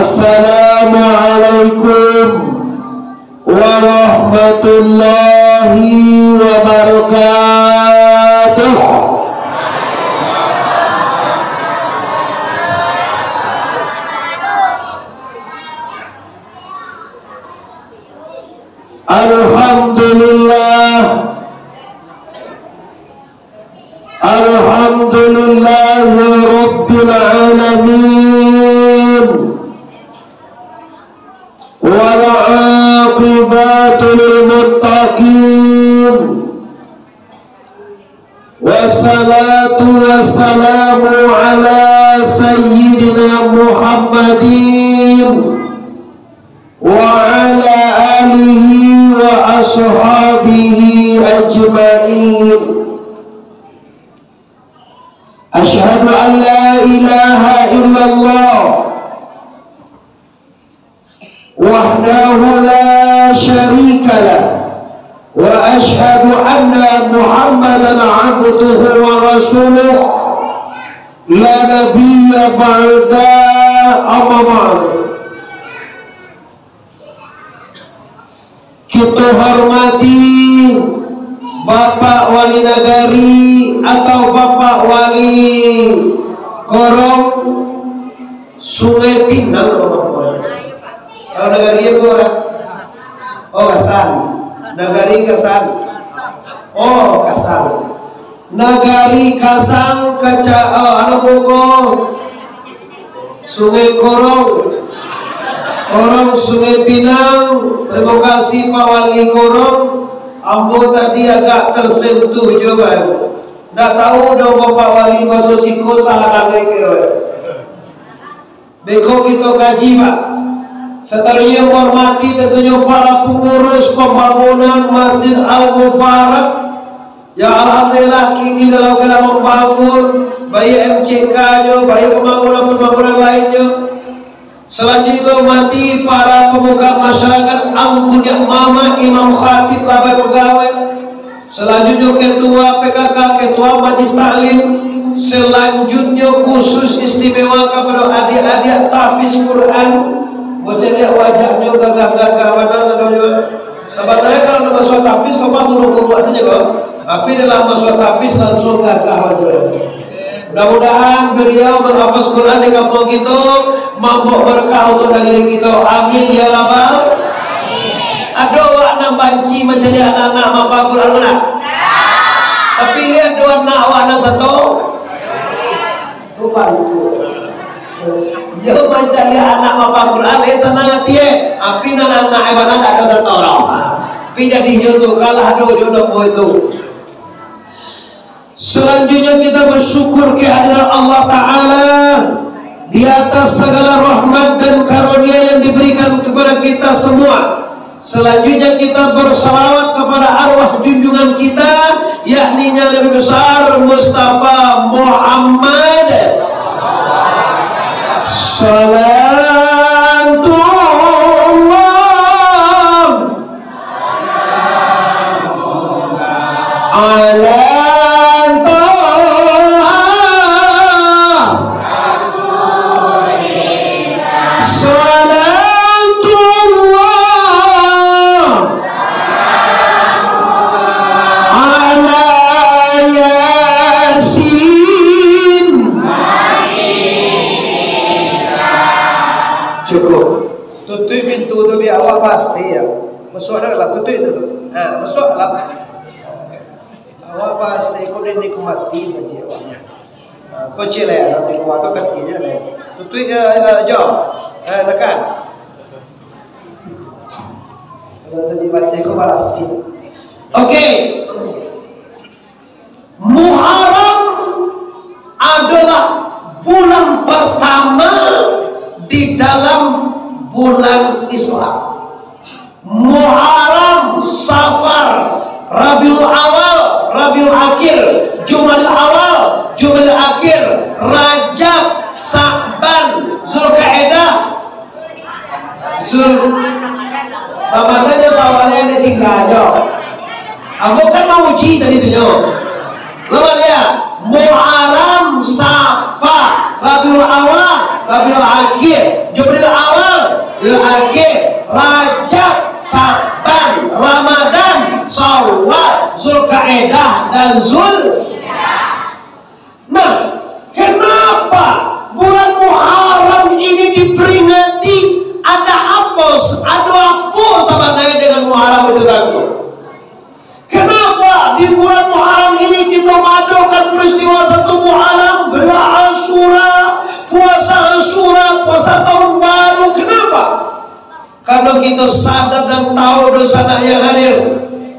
Assalamualaikum warahmatullahi wabarakatuh. Alhamdulillah, alhamdulillahi rabbil alamin, wal aqibatu lil muttaqin, wassalatu wassalamu ala sayyidina Muhammadin wa ala alihi wa ashabihi ajma'in. Asyhadu an la ilaha illallah wahdahu la syarika lah, wa asyhadu anna Muhammadan abduhu wa rasuluh, la nabiyya ba'da, amma ba'd. Kita hormati Bapak Wali Nagari atau Bapak Wali Korong Sungai Pinang. Kalau Nagari ya orang? Oh, Kasar. Nagari Kasar. Oh, Kasar. Nagari Kasang kaca anak Bogor. Sungai Korong. Korong Sungai Pinang. Terima kasih Pak Wali Korong. Ambo tadi agak tersentuh coba. Nggak tahu dong Bapak Wali masuk siko salah kira. Beko kita kaji Pak. Setelahnya hormati tentunya para pengurus pembangunan Masjid Al-Mubarak. Ya alhamdulillah kini dalam keadaan membangun, baik MCK-nya, baik pembangunan lainnya. Selanjutnya mati para pemuka masyarakat Angkun yang Mama, Imam Khatib, Labai Pegawai. Selanjutnya Ketua PKK, Ketua Majlis Taklim. Selanjutnya khusus istimewa kepada adik-adik tahfiz Quran. Bocah lihat wajahnya gagah-gagah mana sadonya. Sebenarnya kalau masuk tahfiz kau mah guru-guru saja kok. Tapi dalam masuk tahfiz langsung gagah wajahnya. Mudah-mudahan beliau menghafaz Quran di kampung kita, mampu berkah untuk negeri kita. Amin ya rabbal alamin. Ada awak nak banci macam ni anak-anak mampu Quran mana? Tapi lihat dua anak awak anak satu. Tu bantu. Jauh macam lihat anak mampu Quran, lihat sana dia. Tapi anak-anak ibadah ada satu orang. Tapi jadi jodoh kalah jodoh itu. Selanjutnya kita bersyukur kehadiran Allah Ta'ala di atas segala rahmat dan karunia yang diberikan kepada kita semua. Selanjutnya kita bersalawat kepada arwah junjungan kita, yakni Nabi besar Mustafa Muhammad Salatullah ala pasti ya. Masuk dalam tutup itu tu. Masuk dalam. Awak pasti kau ni nikmati saja awak. Kau cile dalam di luar tu kati je lah. Tutup jauh. Dekat. Kalau sedih baca kau balas. Okey. Muharram adalah bulan pertama di dalam bulan Islam. Muharram, Safar, Rabiul Awal, Rabiul Akhir, Jumadil Awal, Jumadil Akhir, Rajab, Sa'ban, Zulkaidah, Ramadannya sawalnya ini tinggal aja. Aku kan mau uji tadi tu jo. Lalu dia Muharram, Safar, Rabiul Awal, Rabiul Akhir, Jumadil Awal, bulan Nah, kenapa bulan Muharram ini diperingati? Ada apa sebenarnya dengan Muharram itu tadi? Kenapa di bulan Muharram ini kita mengadakan peristiwa 1 Muharram, gelar Asyura, puasa Asyura, puasa tahun baru? Kenapa? Karena kita sadar dan tahu dosa yang hadir.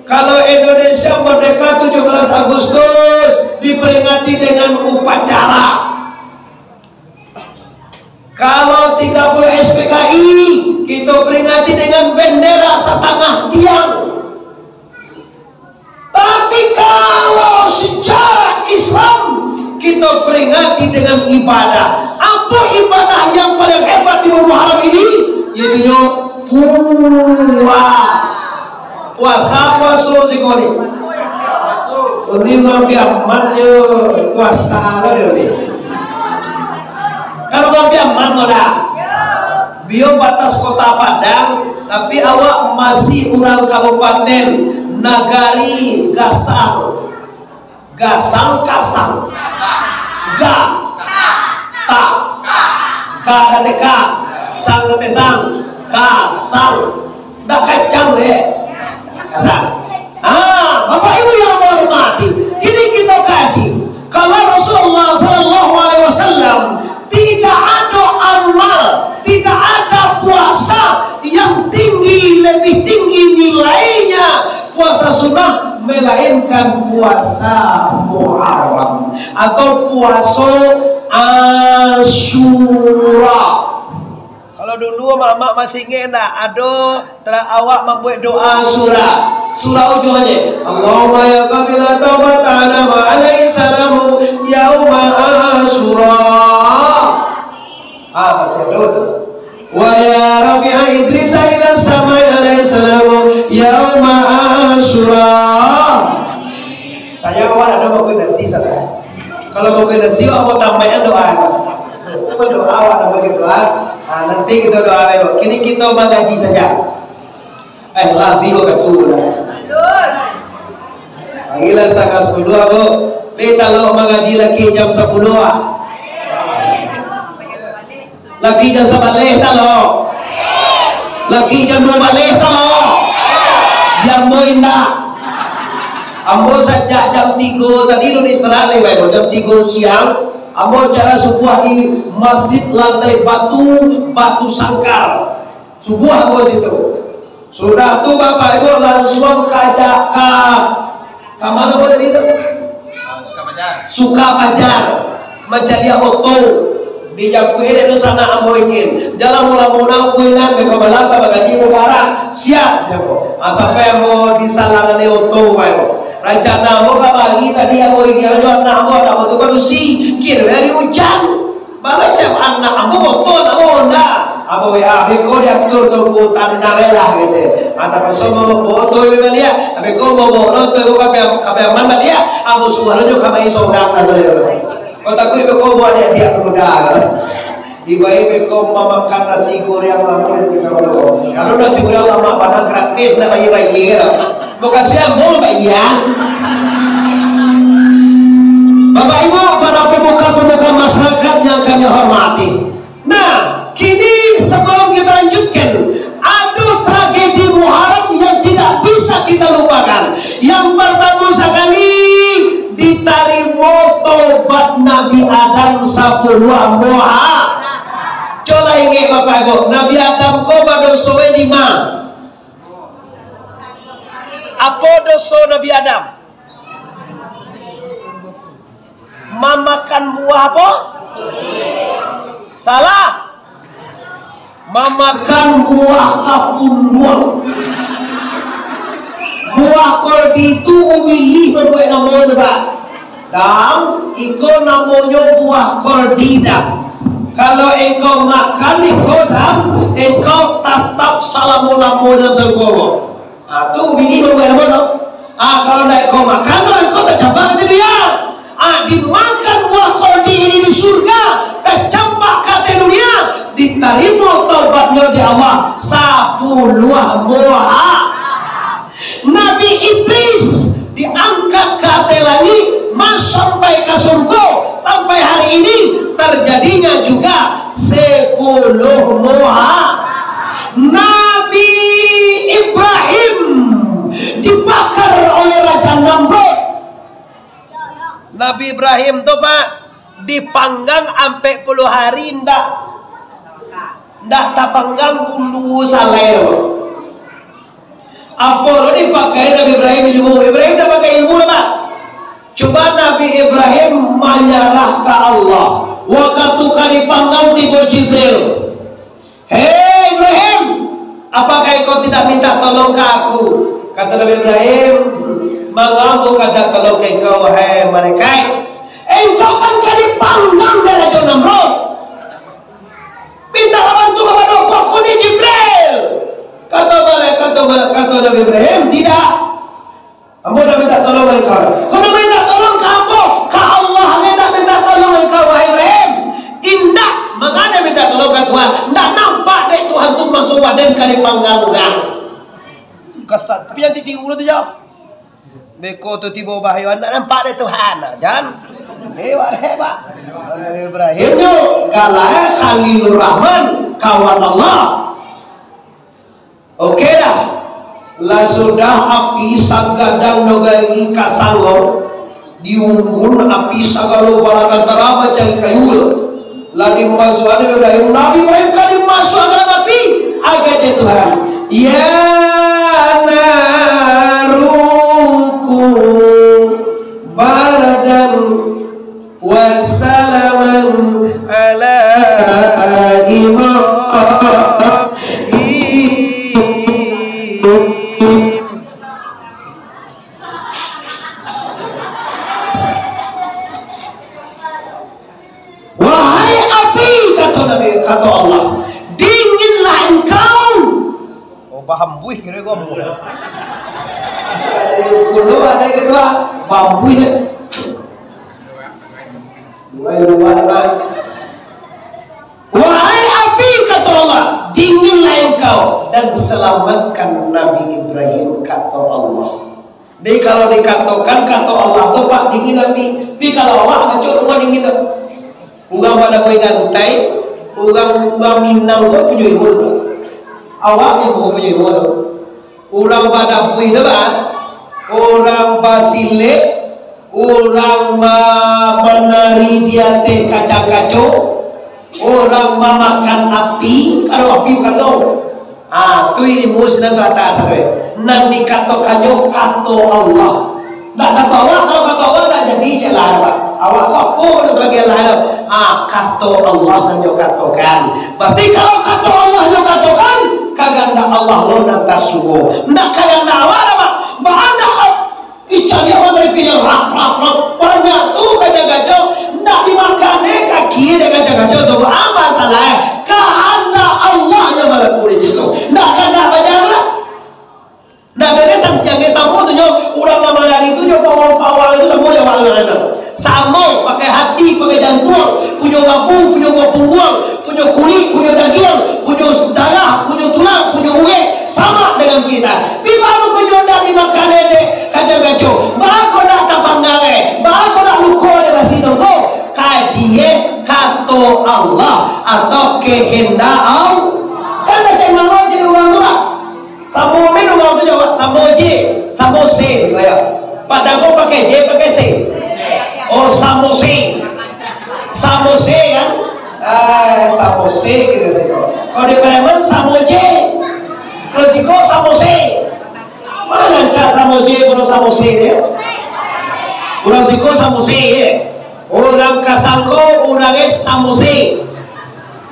Kalau Indonesia merdeka 17 Agustus diperingati dengan upacara. Kalau 30 SPKI kita peringati dengan bendera setengah tiang. Tapi kalau secara Islam kita peringati dengan ibadah. Apa ibadah yang paling hebat di bulan Muharram ini? Yaitu puasa sikoni. Ini ngambil amannya puasa lah dia. Kalau ngambil aman dah. Bio batas kota Padang, tapi awak masih orang kabupaten Nagari Gasang. Gasang kasang. Ga ta ka date ka sang date sang ka sang dak kacang deh kasang. Bapak Ibu yang menghormati, kini kita kaji kalau Rasulullah Sallallahu Alaihi Wasallam tidak ada amal, tidak ada puasa yang lebih tinggi nilainya puasa sunnah melainkan puasa Muharram atau puasa Asyura. Kalau dulu mama masih ingat ada awak membuat doa surah ujungnya Allahumma ya qabila taubat Adam alaihi salamu yauma Asyura. Masih ada tu. Wa ya Rabi'a Idris ila samai alaihi salamu yauma Asyura. Saya awal ada mau nasi saja. Kalau mau nasi apa tambahnya doa. Doa awal begitu nanti kita doa dulu. Kini kita mengaji saja. Lah bigo ketu dah. Panggilan setengah 10 Bu. Kita lo mengaji lagi jam 10 Lagi jam 11 talo. Lagi jam 12 talo. Jam mo indah. Ambo sejak jam 3 tadi lu istirahat lewat jam 3 siang. Ambo cara subuh di masjid lantai batu sangkar. Subuh ambo situ. Sudah tuh Bapak Ibu langsung kajak ke mana boleh itu? Sukabajar. Menjadi auto di Jambuir itu sana ambo ingin. Jalan mula-mula kuinan ke Kamalata bagaji mubarak siap jabo. Sampai ambo di salangan auto Bapak Ibu. Rencana ambo bagi tadi ambo ingin jual ambo tu baru si kira dari hujan. Baru cek anak ambo motor ambo Honda. Abo ya, beko diatur tu tanda rela gitu. Tapi semua foto ini belia, tapi kau bawa foto kape aman belia. Abo suara juga kami seorang ada tu. Kau takut beko bawa dia berkuda. Di bayi beko memakan nasi goreng lama di mana? Kalau nasi goreng lama pada gratis nak bayi bukan siapa mau bayian. Bapak Ibu para pemuka masyarakat yang kami hormati. Nah, kini sebelum kita lanjutkan, ada tragedi Muharram yang tidak bisa kita lupakan. Yang pertama sekali diterima tobat Nabi Adam 10 Muharram. Coba ingat Bapak Ibu, Nabi Adam kau berdosa di mana? Apa dosa Nabi Adam? Memakan buah apa? Salah. Memakan buah kapundung. Buah kordi itu umilih berbuat nama juga. Dan iko namanya buah kordi dah. Kalau engkau makan engkau dam, engkau tetap salamu-lamu dan segoro. Itu umilih berbuat nama tu. Kalau tidak engkau makan, engkau tak campak ke dunia. Dimakan buah kordi ini di surga, tak campak ke dunia. Diterima taubatnya di Allah 10 Muharram. Nabi Idris diangkat ke atas Nabi Ibrahim dibakar oleh Raja Namrud. Nabi Ibrahim tuh Pak dipanggang sampai puluh hari ndak tapanggang bulu salai loh. Apa lo dipakai Nabi Ibrahim ilmu? Ibrahim dah pakai ilmu lah Pak. Coba Nabi Ibrahim menyerah ke Allah. Waktu dipanggang tiba Jibril. Hei Ibrahim, apakah kau tidak minta tolong ke aku? Kata Nabi Ibrahim, mengamu kata tolong ke kau, hei malaikat. Engkau kan dipanggang dari Raja Namrud. Minta bantu kepada aku ni Jibril. Kata Nabi Ibrahim, tidak. Kamu dah minta tolong ke kau. Kau dah minta tolong ke aku. Ke Allah ni dah minta tolong ke kau, wahai Ibrahim. Indah, mengada minta tolong ke Tuhan. Ndak nampak dek Tuhan tu masuk badan kali panggang kan. Kesat. Tapi yang titik ulu tu jauh. Beko tu tiba bahaya. Ndak nampak dek Tuhan. Jangan. Hebat. Ibrahim tu galak Khalilur Rahman, kawan Allah. Okey dah. Lah sudah api sagadang nogai kasangor diunggun api sagalo barakan tarama cai kayu. Lah dimasuk ada Ibrahim Nabi Ibrahim kali masuk dalam api agak dia Tuhan. Ya naruku baradan wassalaman ala wahai api, kata Allah, dinginlah engkau. Oh paham buih kira gua buih. Ada kulo ada kedua bambu ini. Wahai api, kata Allah, dinginlah engkau dan selamatkan Nabi Ibrahim, kata Allah. Jadi kalau dikatakan kata Allah tu Pak dingin api, tapi kalau Allah kacau rumah dingin tu. Orang pada boleh gantai, orang Minang tu punya ilmu tu. Awak ilmu punya ilmu tu. Orang pada boleh tu Pak, orang Basile, orang menari di atas kacang-kacau, orang memakan api, kalau api bukan tu. Tu ilmu sedang ke atas tu. Nang dikatakannya kata Allah. Tak kata Allah, kalau kata Allah tak jadi celah Pak. Awak apa kena sebagai Allah? Kata Allah yang katakan. Berarti kalau kata Allah yang katakan, kagak nak Allah lo nak tasuo. Nak kagak nak awak apa? Mana dicari awak dari pilih rap. Banyak tu gajah-gajah nak dimakan kaki dia gajah-gajah tu apa salah? Karena Allah yang melakukan di situ. Nak kena banyak lah. Nah, dari yang sama tu orang lama dari itu pawang itu semua yang ada. Sama pakai hati, pakai jantung, punya gapu, punya punggung, punya kulit, punya daging, punya darah, punya tulang, punya urat, sama dengan kita. Tapi baru kau dah dimakan ini kacau-kacau. Baru kau dah tapanggang baru kau dah luka di basi tu. Kajian kata Allah atau kehendak Allah. Kan macam mana je orang tu Pak? Sambo ni orang tu jawab sambo J, sambo C sebenarnya. Padahal kau pakai J, pakai C. Oh sambo C, sambo C kan? Sambo C gitu sih. Kalau di Palembang sambo J, kalau si kau sambo C. Mana lancar sambo J, kalau sambo C dia? Orang si kau sambo C ya. Orang Kasangko, orangnya sambo C.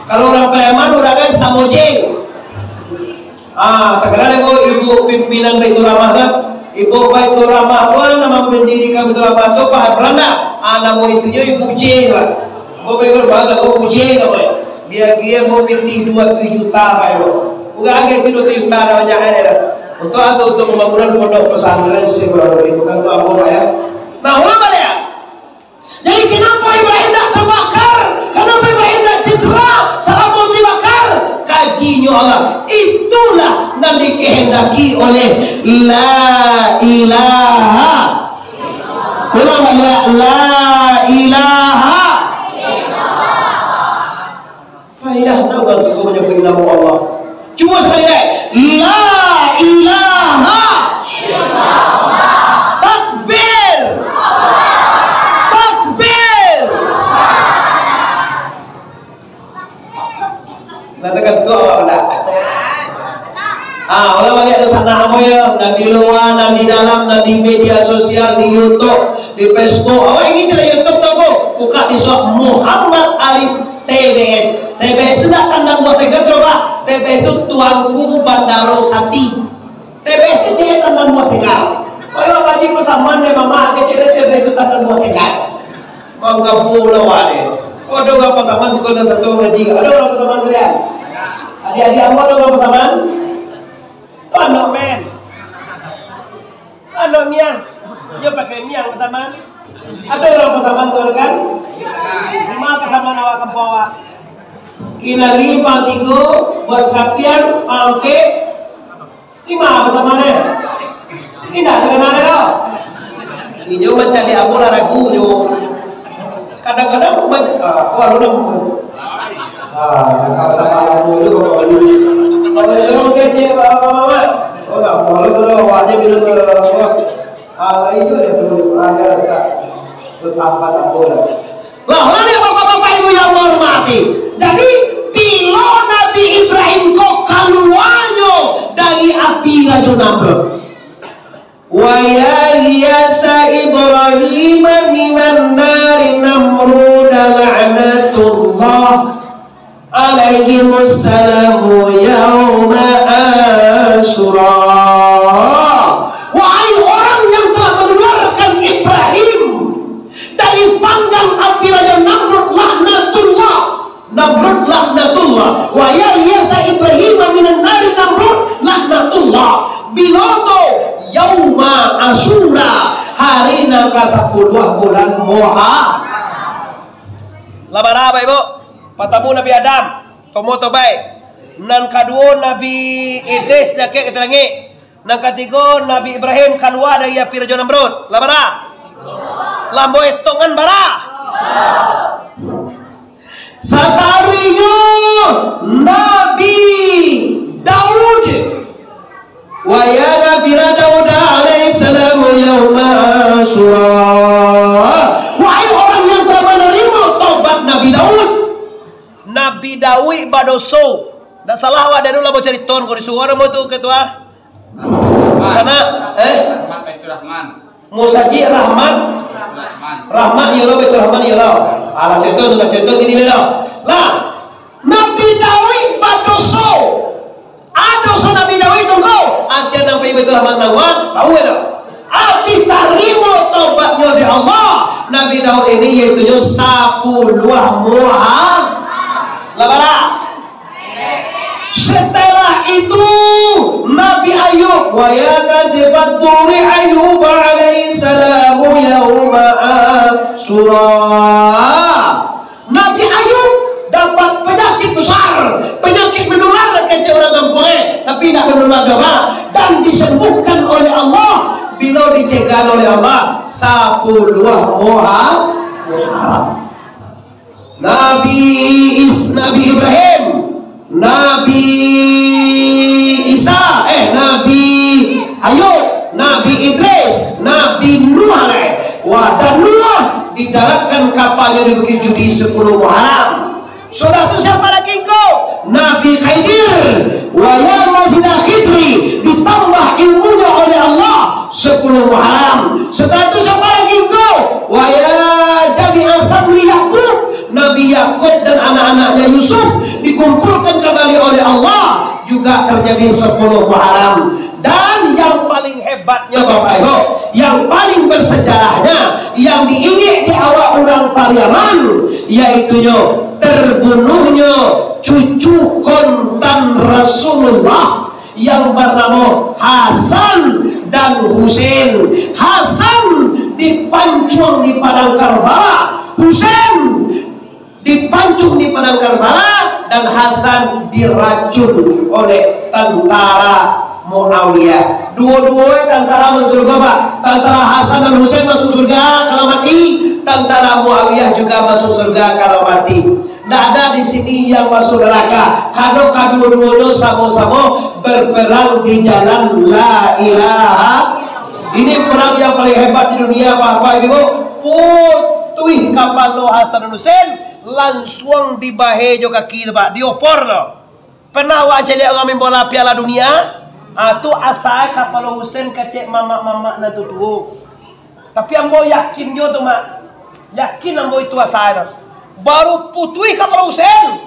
Kalau orang Palembang, orangnya sambo J. Terkadang ibu pimpinan Baitur Rahmah kan, ibu Baitur Rahmah tu nama pendirikan Baitur Rahmah tu Pak Branda, nama istrinya Ibu J lah. Ibu Baitur Rahmah tu Ibu J namanya. Dia mau minti 2 juta Pak Ibu. Bukan agak 2 juta namanya ada. Untuk atau untuk pembangunan pondok pesantren seberapa itu kan tu apa Pak ya? Nah ulama ya. Jadi kenapa Ibrahim tak terbakar? Kenapa Ibrahim tak cedera? Salah mau dibakar? Kajinya Allah. Itulah yang dikehendaki oleh la ilaha. Ulang ya, la ilaha. Payah nak keluar di dalam di media sosial, di YouTube, di Facebook. Oh ini tidak YouTube toko. Buka di shop Muhammad Arif TBS. TBS itu tak tanda buat saya coba. TBS itu tuanku Bandaro Sati. TBS itu cek tanda buat segar. Ayo lagi persamaan deh mama. Kecil TBS itu tanda buat segar. Mau pulau ada. Kau ada orang persamaan sekolah satu gaji. Ada orang persamaan kalian? Adik-adik apa ada orang persamaan? Anak men, anak miang, dia pakai miang persamaan. Ada orang persamaan tuh kan? Lima persamaan awak kampung awak. Kina 5 3 buat sekapian, oke. 5 persamaannya. Tidak terkenal dah. Ini macam dia aku lah ragu jo. Kadang-kadang macam, kalau dah kata-kata aku tu kalau orang kecil apa-apa, orang boleh tu lah wajib bila hal itu dia perlu ayah sah bersahabat tak boleh. Lah orang ni bapak-bapak ibu yang hormati. Jadi bila Nabi Ibrahim kau keluarnya dari api Raja Namrud. Wa ya yasa Ibrahim minan nari Namrud la'natullah alaihimussalamu yauma Asyura. Wahai orang yang telah mengeluarkan Ibrahim dari panggang api Raja Namrud, laknatullah. Namrud laknatullah. Wa ya yasa Ibrahim minan nari Namrud laknatullah. Biloto yauma Asyura, hari nangka 10 bulan Muharram. Labar apa ibu? Patamu Nabi Adam, tomo to baik. Nan kedua Nabi Idris nakek kita langit. Nan ketiga Nabi Ibrahim keluar dari api Raja Namrud. Labara. Lambo etongan bara. Satarinya Nabi Daud. Wa ya Nabi Daud alaihi salam yauma Asyura. Wahai orang yang telah menerima taubat Nabi Daud. Nabi Dawi badoso. Tak salah awak dari dulu mau cari ton kau disuruh orang mau tu ketua. Sana Rahman Baitur Rahman. Musaji Rahman. Rahman ya Allah Baitur Rahman ya Allah. Alah ceton ini dah. Lah Nabi Dawi badoso. Adoso Nabi Dawi tunggu. Asia Nabi Baitur Rahman nawan tahu tak? Arti tarimo taubatnya di Allah. Nabi Daud ini yaitu 10 Muharram. Labara. Setelah itu Nabi Ayub wa ya kazibat turi Ayub alaihi salam yauma Asyura. Nabi Ayub dapat penyakit besar, penyakit menular kecil orang kampung tapi tidak menular apa dan disembuhkan oleh Allah bila dicegah oleh Allah 10 Muharram. Nabi Ibrahim, Nabi Isa, Nabi Ayub, Nabi Idris, Nabi Nuh dan Nuh didaratkan kapalnya di Bukit Judi 10 Muharram. Sudah itu siapa lagi engkau? Nabi Khidir, wa ya Mazina Khidri, ditambah ilmunya oleh Allah 10 Muharram. Setelah itu siapa lagi engkau? Wa ya Jabi Asabli Yaqub, Nabi Yakub dan anak-anaknya Yusuf dikumpulkan kembali oleh Allah, juga terjadi 10 Muharram. Dan yang paling hebatnya Bapak Ibu, yang paling bersejarahnya, yang diingat di awal orang Pariaman, yaitu terbunuhnya cucu kontan Rasulullah yang bernama Hasan dan Husain. Hasan dipancung di padang Karbala, Husain dipancung di padang Karbala, dan Hasan diracun oleh tentara Muawiyah. Dua-duanya tentara masuk surga Pak. Tentara Hasan dan Husain masuk surga kalau mati, tentara Muawiyah juga masuk surga kalau mati. Tidak ada di sini yang masuk neraka. Karena kedua-duanya sama-sama berperang di jalan la ilaha. Ini perang yang paling hebat di dunia Bapak Ibu. Putih kapal lo Hasan dan Husain langsung dibahe jo kaki Pak, diopor lo. Pernah awak lihat orang main bola Piala Dunia? Tu asal kapal Husain kecek mama na tutuo. Tapi ambo yakin yo tu mak. Yakin ambo itu asal tu. Baru putui kapal Husain.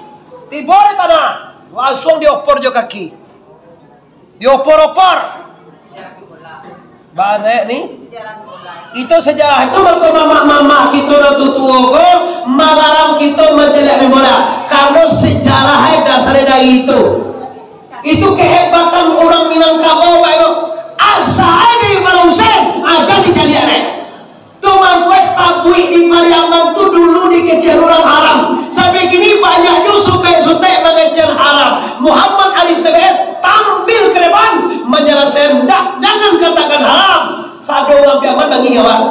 Tiba di tanah. Langsung diopor jo kaki. Diopor-opor. Bane ni. Itu sejarah itu mama kita na tutuo ko malarang kita mencelak bola. Karena sejarah dasarnya dari itu. Itu kehebatan orang Minangkabau Pak itu. Asal di Kapal Husain agak dicalian. Tuh tabuik di Mariaman tuh dulu dikejar orang haram. Sampai kini banyak juga sutek mengejar haram. Muhammad Arif TBS tampil ke depan menjelaskan jangan katakan haram. Sado orang piaman bagi kawan.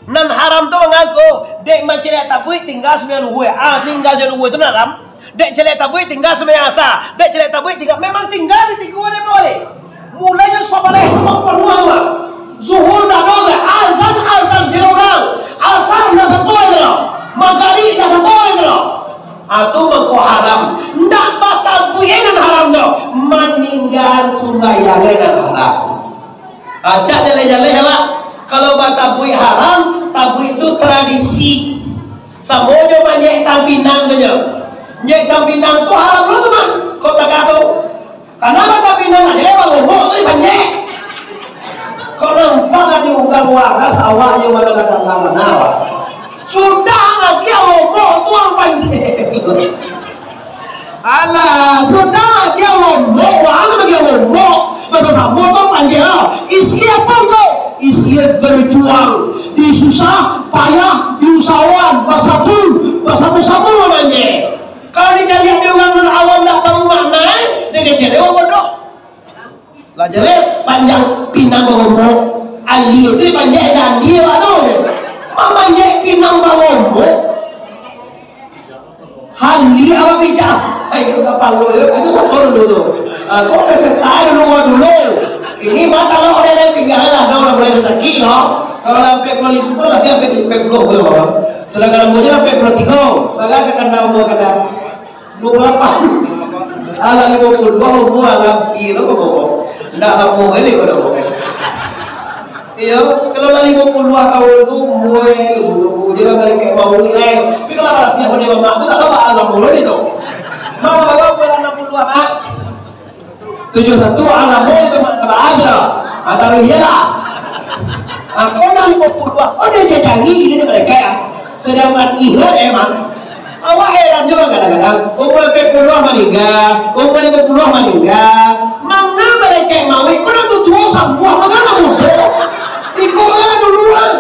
Nan haram tuh mengaku dek mencelak tabuik tinggal 9 uwe. Tinggal 9 uwe itu haram. Dek celek tabuik tinggal sebenarnya asa. Dek celek tabuik tinggal memang tinggal di 3 hari boleh. Mulainya sobaleh memang penuh dua. Zuhur dah doa, azan di orang. Asar dah sepoi tu. Maghrib dah sepoi tu. Atu mengko haram. Ndak batal buenan haram tu. Meninggal sembahyang dengan haram. Acak jale-jale lah. Kalau batal buih haram, tabuik itu tradisi. Samojo banyak tampinang tu je. Nyek tampinang tu haram dulu tu mah. Kau tak kata. Kenapa tampinang aja lewat umur tu banyak. Kau nampak di ugang waras awak yang mana ladang lama. Sudah lagi umur tu yang banyak. Alah, sudah lagi umur. Wah, lagi umur. Masa sama tu banyak. Isi apa tu? Isi berjuang. Di susah, payah, di usahawan, bersatu banyak. Kalau dicari dia orang awam tak tahu makna, dia kecil dia bodoh. Lah jadi panjang pinang bawombo, ali itu panjang dan dia atau mamanya pinang bawombo. Hali apa bicara? Ayo kapal lo itu satu dulu tu. Kau tersetai dulu. Ini mata lo ada yang tinggal ada orang boleh sakit lo. Kalau sampai puluh itu lagi sampai puluh boleh. Selangkah rambutnya sampai puluh 3. Maka akan tahu kata 28 ala 52 umur ala piro kok ndak mau ini kok dong. Iya, kalau la 52 tahun tu moe lu dia balik ke mau ni. Tapi kalau ala piro dia mak tu tak tahu ala mulu itu. Mana kalau bulan 62 mak 71 ala mau itu mak tak ada. Atau iyalah. Aku nak 52. Oh dia cacangi gini dia balik kayak sedang ingat emang. Awak heran juga kadang-kadang. Umur 40 meninggal, umur 50 meninggal. Mana balik kayak mau? Kau nak tujuh sambuah mana muda? Ikut kan duluan.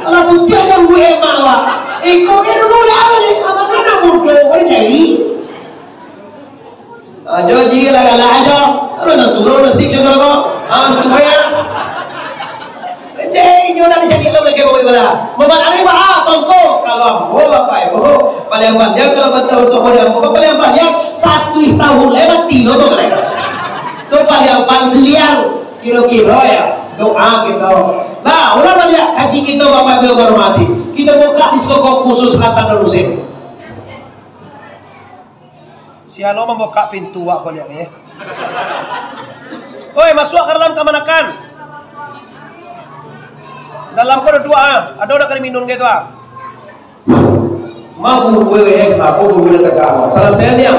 Kalau putih yang gue emak awak. Ikutnya dulu dah ni. Apa mana muda? Kau ni cari. Ajo jika lah ajo. Kalau nak turun nasib juga kau. Tu ya. Cek, nyo nak dicari lo lagi bawa bola. Memang ada bah, tongko. Kalau mau bapak ibu, paling banyak kalau betul untuk modal, paling banyak 1 tahun lewat 3 tu mereka. Tu paling liang kilo-kilo ya. Doa kita. Nah, orang banyak kaji kita bapak ibu hormati. Kita buka diskoko khusus rasa Husain. Si Alo membuka pintu wak kau lihat ya. Oi, masuk ke dalam kamanakan. Dalam kau ada 2 ada kali minum gitu mau gue aku gue tegak selesai dia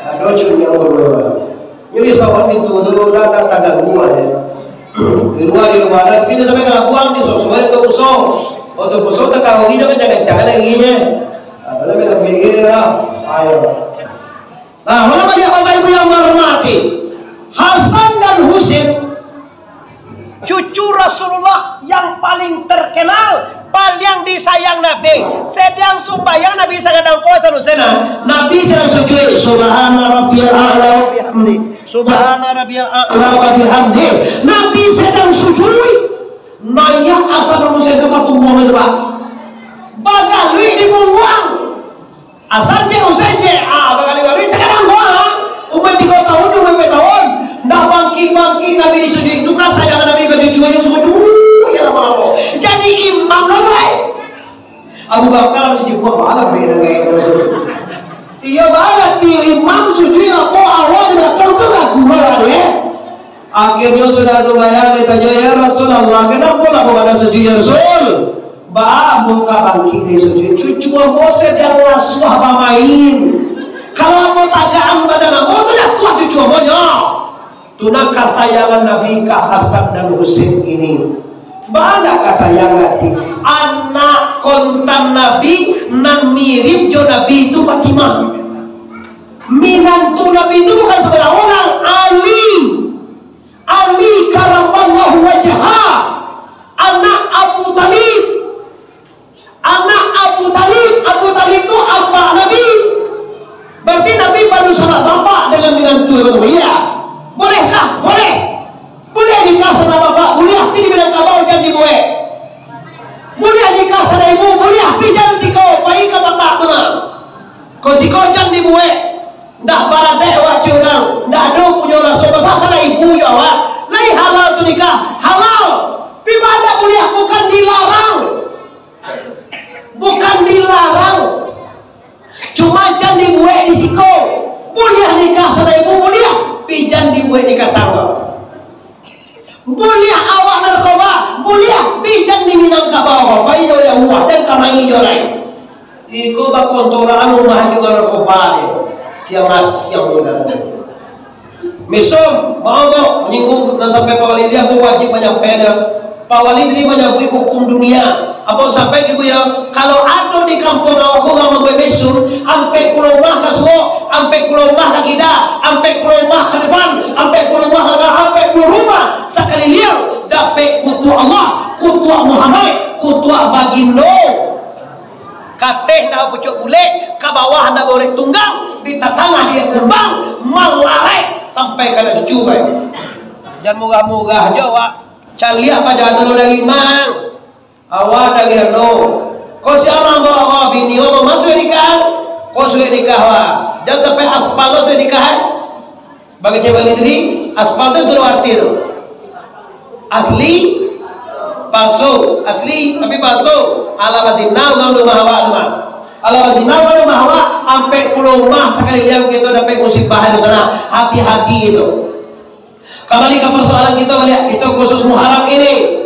ada cuma yang gue jadi seorang itu dulu ada tegak gue di luar tapi dia sampai kalau buang di sosok itu kosong untuk kosong tak kau ini kan jangan cakap lagi nya apa lagi nak begini lah ayo nah mana banyak bapak ibu yang menghormati Hasan dan Husain cucu Rasulullah yang paling terkenal, paling disayang Nabi. Sedang sembahyang Nabi sedang puasa Husain. Nabi sedang sujud. Subhana rabbiyal a'la wa bihamdi. Subhana rabbiyal a'la wa bihamdi. Nabi sedang sujud. Naya asal Husain itu punggung itu Pak. Bagalui dibuang. Asal je Husain je. Bagali sekarang buang. Umur 3 tahun, umur 4 tahun. Ndak bangki Nabi disujud itu kan sayang Nabi bagi jualnya sujud ya apa-apa. Jadi imam lagi. Abu Bakar mesti buat malam beda kayak itu. Iya banget di imam sujud apa awal tidak tahu tu tak gua ada. Akhirnya sudah lumayan ditanya, ya Rasulullah, kenapa lah bukan ada sujud ya Rasul? Bah, muka bangkit di sujud. Cucu Moses yang lasuah pamain. Kalau mau tagaan badan mau tu dah tuah cucu monya. Tuna kasayangan Nabi Kah Hasan dan Husain ini. Bada kasayangan di anak kontan Nabi nan mirip jo Nabi itu Fatimah. Minantu Nabi itu bukan sebelah orang, Ali karamallahu wajha, anak Abu Talib. Anak Abu Talib itu apa Nabi? Berarti Nabi baru salah bapak dengan minantu itu. Iya. Bolehkah? Boleh. Boleh nikah sama bapak, boleh tapi dibilang kabau jangan dibuat. Boleh nikah sama ibu, boleh tapi jangan sikau, baik ke bapak tu nak. Kau sikau jangan dibuat. Ndak baradek awak curang, ndak ada punya rasul besar sana ibu je awak. Lai halal tu nikah, halal. Ibadah boleh bukan dilarang. Bukan dilarang. Cuma jangan dibuat di siko. Boleh nikah sama ibu, boleh. Tapi jangan dibuat nikah sama. Boleh awak narkoba, boleh. Tapi jangan diminang kabau. Bayi jauh ya uah dan kamangi jauh lain. Iko bakontoraan rumah juga narkoba dia. Siang juga. Misal, mau menyinggung dan sampai Pak Walid aku wajib menyampaikan. Pak Walid ini menyambui hukum dunia. Apa sampai ibu ya? Kalau ada di kampung aku nggak mau besok, sampai ke rumah ke suo, sampai ke rumah ke kita, sampai ke rumah ke depan, sampai ke rumah ke sampai ke rumah sekali liang dapat kutu Allah, kutu Muhammad, kutu bagindo. Kateh dah pucuk bulik, ke bawah dah borek tunggang, di tetangga dia kembang, malarek sampai kada cucu baik. Jangan murah-murah aja awak. Cari apa jalan dulu dari mang. Awak dari no. Kau siapa bawa awak bini mau masuk nikah? Kau sudah nikah awak. Jangan sampai aspal lo sudah nikah. Bagi cewek ini aspal itu dua arti tu. Asli, palsu, asli tapi palsu. Ala bazina ngam rumah awak rumah. Ala bazina ngam rumah awak. Sampai pulau rumah sekali liang kita dapat musibah di sana. Hati-hati itu. Kembali ke persoalan kita melihat kita khusus Muharram ini.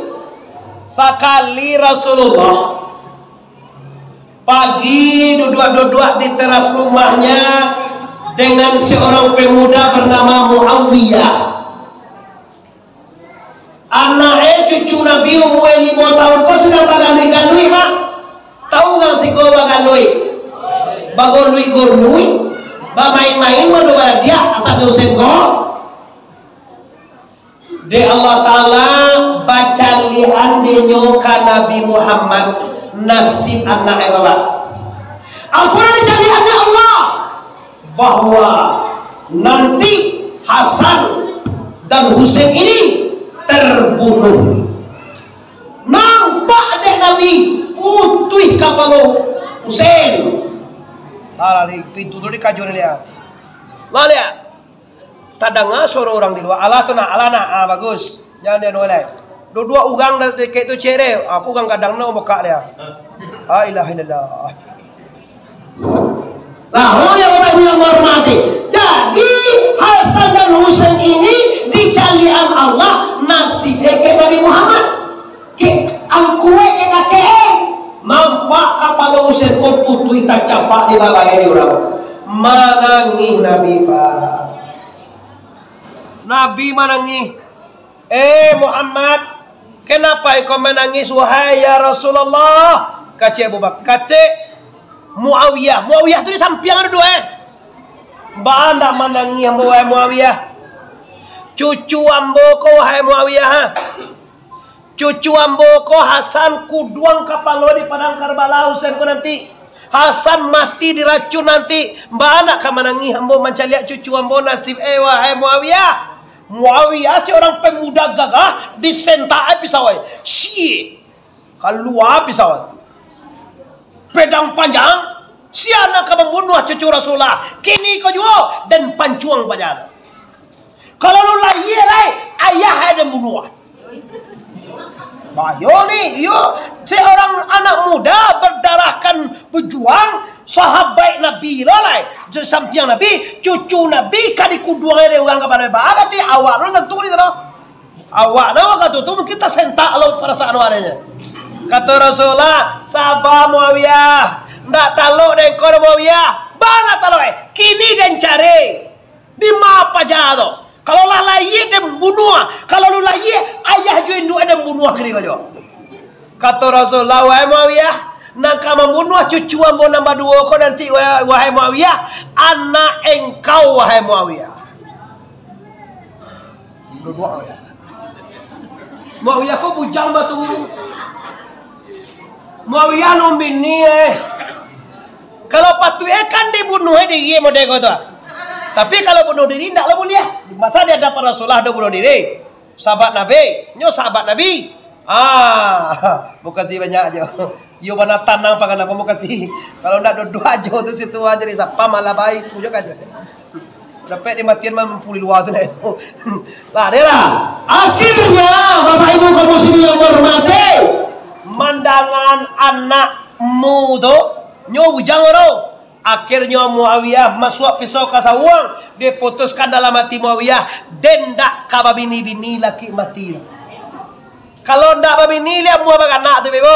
Sekali Rasulullah pagi duduk-duduk di teras rumahnya dengan seorang pemuda bernama Muawiyah. Anaknya cucu Nabi umur 5 tahun. Kau sudah baganui Pak? Tahu nggak sih kau baganui? Bagolui-golui, main-main menurut dia asal dosen kau. De Allah Ta'ala baca lihan denyoka Nabi Muhammad nasib anak Bapak. Apa yang dicari Allah? Bahwa nanti Hasan dan Husain ini terbunuh. Nampak deh Nabi putih kapalo Husain. Lali pintu tu dikajur lihat. Lihat. Tadanga suara orang di luar. Allah tu nak, Allah nak. Bagus. Jangan dia nolak. Dua ugang dari kayak tu cere. Aku kan kadang nak buka dia. La ilaha illallah. Lah, yang orang yang menghormati. Jadi Hasan dan Husain ini dicalian Allah nasibnya ke Nabi Muhammad. Ke angkue ke kakek. Nampak kapal Husain kau putih tak capak di bawah ini orang. Menangis Nabi Pak. Nabi menangis. Muhammad, kenapa kau menangis wahai ya Rasulullah? Kace Abu Bakar, kace Muawiyah. Muawiyah tu di samping ada dua. Banda menangis ambo wahai Muawiyah. Cucu ambo ko wahai Muawiyah. Cucu ambo ko Hasan kuduang kapal lo di padang Karbala Husain ko nanti. Hasan mati diracun nanti. Banda ka menangis ambo mencari cucu ambo nasib wahai Muawiyah. Muawiyah seorang pemuda gagah disentai pisauai. Keluar pisauai. Pedang panjang. Siapa yang membunuh cucu Rasulullah? Kini kau juga dan pancuang panjang. Kalau lu lagi ayah ada membunuh. Bayo ni, yo seorang anak muda berdarahkan pejuang sahabat Nabi lalai sampiang Nabi cucu Nabi kadi kuduang ada orang kepada bagati awak lo tentu ni tu awak nama kata tu kita sentak lo perasaan adanya kata Rasulullah sabar Muawiyah ndak taluk dan kau Muawiyah bana taluk kini dan cari di apa jatuh kalau lah laye dan bunuh kalau lu laye ayah ju induk dan bunuh kiri kau kata Rasulullah wahai Muawiyah nak kamu bunuh cucu ambo nombor 2 kau nanti wahai Muawiyah anak engkau wahai Muawiyah dua ya Muawiyah kau bujang batu Muawiyah nombini kalau patu kan dibunuh dia model kau tu tapi kalau bunuh diri tidaklah boleh masa dia dapat Rasulullah ada bunuh diri sahabat Nabi nyo sahabat Nabi makasih banyak aja yo mana tanang pangan apa makasih kalau ndak dua aja tu situ aja di siapa malah baik tu juga aja dapat dimatian mempuli luar tu itu lah dia lah akhirnya Bapak Ibu kaum muslimin yang hormati mandangan anakmu tu nyo bujang oro akhirnya Muawiyah masuk pisau kasawang diputuskan dalam hati Muawiyah dendak ka babini-bini laki mati kalau ndak babini lihat mua baganak tu Ibu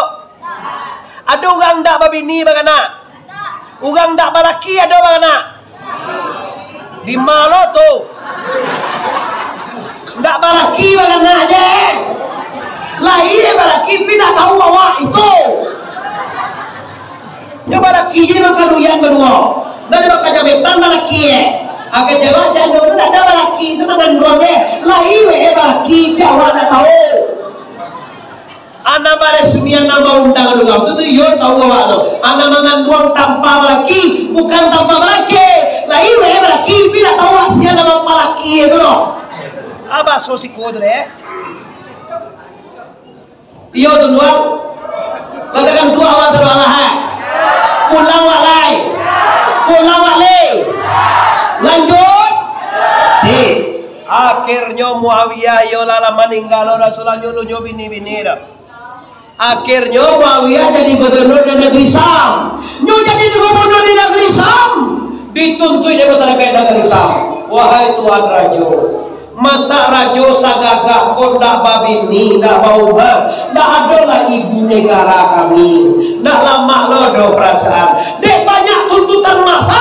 ada orang ndak babini baganak orang ndak balaki ada baganak di malo tu ndak balaki baganak je lahir balaki tidak tahu awak itu dia balaki je makan uyan berdua dan dia makan jabetan balaki agak jawab saya tu tak ada balaki itu makan dua lahir balaki dia awak tak tahu anak resmian nama undangan lu tu yo tahu awak tu anak mengandung tanpa balaki bukan tanpa balaki lahir balaki tidak tahu asia nama balaki itu loh apa sosiko tu deh yo tu doang katakan tu awak saudara pulang walai pulang wale lanjut si akhirnya Muawiyah yo lala meninggal Rasulullah nyo bini-bini dah akhirnya Muawiyah jadi gubernur di negeri Sam nyo jadi gubernur di negeri Sam dituntut dia masyarakat negeri Sam wahai Tuhan Rajo masa Rajo sagagah kau ndak babini ndak baubah ndak ada lah ibu negara kami ndak lama lo do perasaan dek banyak tuntutan masa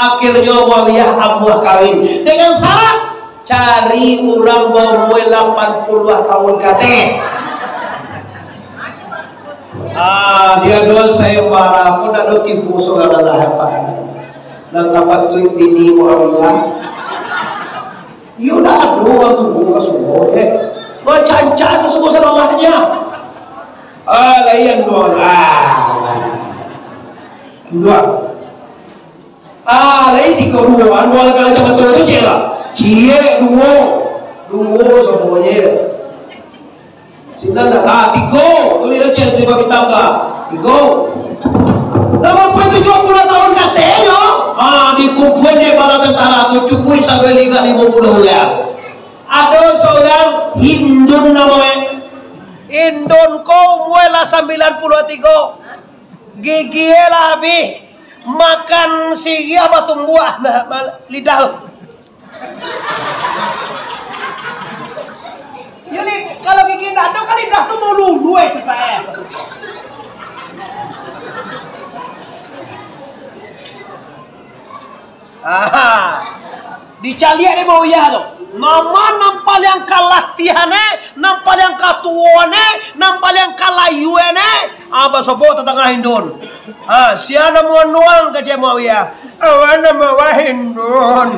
akhirnya Muawiyah amuah kawin dengan syarat cari orang bawa 80 tahun kate dia doa saya marah aku ndak do tipu saudara lah apa nang kapat tu bini Muawiyah you dah doa tu buka semua bercancar ke semua salahnya layan doa lain tiga dua dua kalau macam tu je lah cie dua semuanya sini dah tiga tulis aja terima kita enggak tiga nama apa 70 tahun katanya dikumpulin di bala tentara tu cukui sampai 50 ya ada seorang Hindun namanya Hindun kau muela 93 gigi lah habis makan sigi apa tumbuh lidah jadi kalau gigi tak ada kan lidah tu mau lulu supaya dicaliak dia mau ya tu nama nampal yang kalatihannya nampal yang katuane nampal yang kalayuene apa sebut tentang Hindun siapa mau nuang ke Muawiyah awana mau Hindun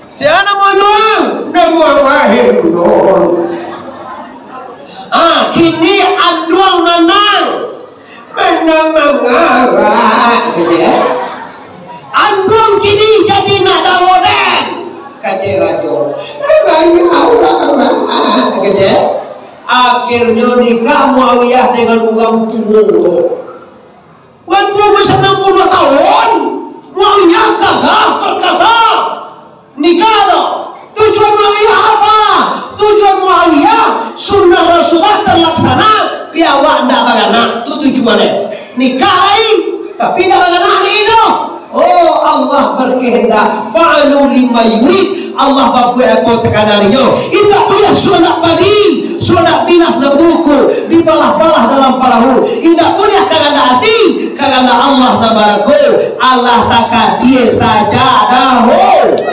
siapa mau nuang nama Hindun kini anduang nanang menang andung kini jadi nak dawodan kace rajo banyak Allah kace akhirnya nikah Muawiyah dengan orang tua waktu usia 60 tahun Muawiyah gagah perkasa nikah loh tujuan Muawiyah apa tujuan Muawiyah sunnah Rasulullah terlaksana piawak ndak baganak itu tujuannya nikah lagi Tapi nak anak ini oh Allah berkehendak fa'alu lima yurid. Allah berbuat apa tekanan dia. Tidak boleh solat pagi, solat bilah nebuku, dibalah-balah dalam parahu. Tidak boleh kerana hati, kerana Allah nabaraku. Allah takkan dia saja dah.